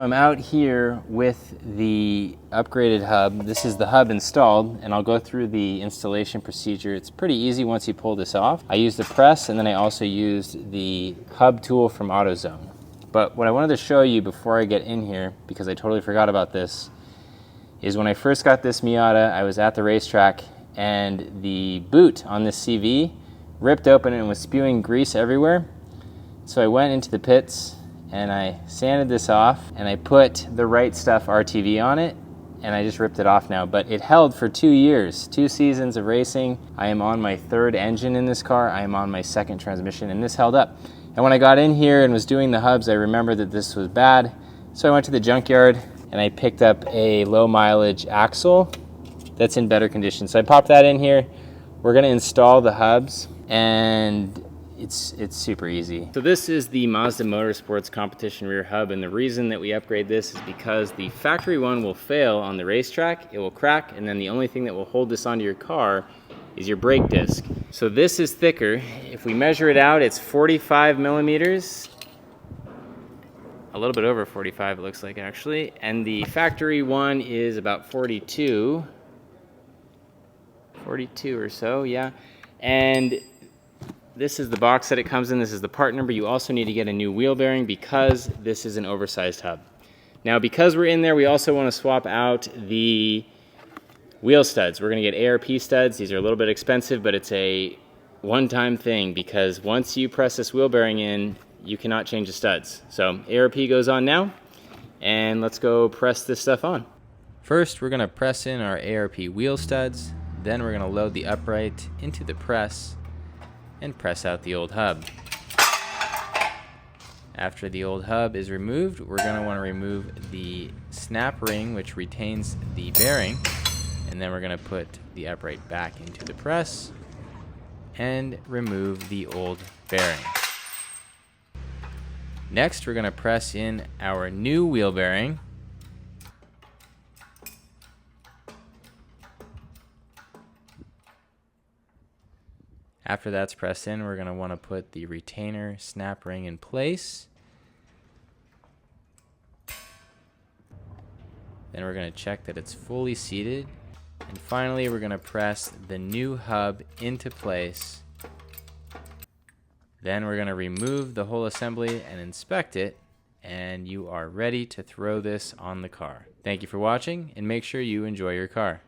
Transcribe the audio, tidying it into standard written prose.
I'm out here with the upgraded hub. This is the hub installed, and I'll go through the installation procedure. It's pretty easy once you pull this off. I used the press, and then I also used the hub tool from AutoZone. But what I wanted to show you before I get in here, because I totally forgot about this, is when I first got this Miata, I was at the racetrack, and the boot on this CV ripped open and was spewing grease everywhere. So I went into the pits, and I sanded this off, and I put the Right Stuff RTV on it, and I just ripped it off now. But it held for 2 years, 2 seasons of racing. I am on my 3rd engine in this car. I am on my 2nd transmission, and this held up. And when I got in here and was doing the hubs, I remembered that this was bad. So I went to the junkyard, and I picked up a low mileage axle that's in better condition. So I popped that in here. We're gonna install the hubs, and it's super easy. So this is the Mazda Motorsports competition rear hub, and the reason that we upgrade this is because the factory one will fail on the racetrack, it will crack, and then the only thing that will hold this onto your car is your brake disc. So this is thicker. If we measure it out, it's 45 millimeters. A little bit over 45 it looks like actually, and the factory one is about 42 or so, yeah. And this is the box that it comes in. This is the part number. You also need to get a new wheel bearing because this is an oversized hub. Now, because we're in there, we also want to swap out the wheel studs. We're going to get ARP studs. These are a little bit expensive, but it's a one-time thing because once you press this wheel bearing in, you cannot change the studs. So ARP goes on now, and let's go press this stuff on. First, we're going to press in our ARP wheel studs. Then we're going to load the upright into the press and press out the old hub. After the old hub is removed, we're going to want to remove the snap ring which retains the bearing, and then we're going to put the upright back into the press and remove the old bearing. Next, we're going to press in our new wheel bearing. After that's pressed in, we're going to want to put the retainer snap ring in place. Then we're going to check that it's fully seated. And finally, we're going to press the new hub into place. Then we're going to remove the whole assembly and inspect it, and you are ready to throw this on the car. Thank you for watching, and make sure you enjoy your car.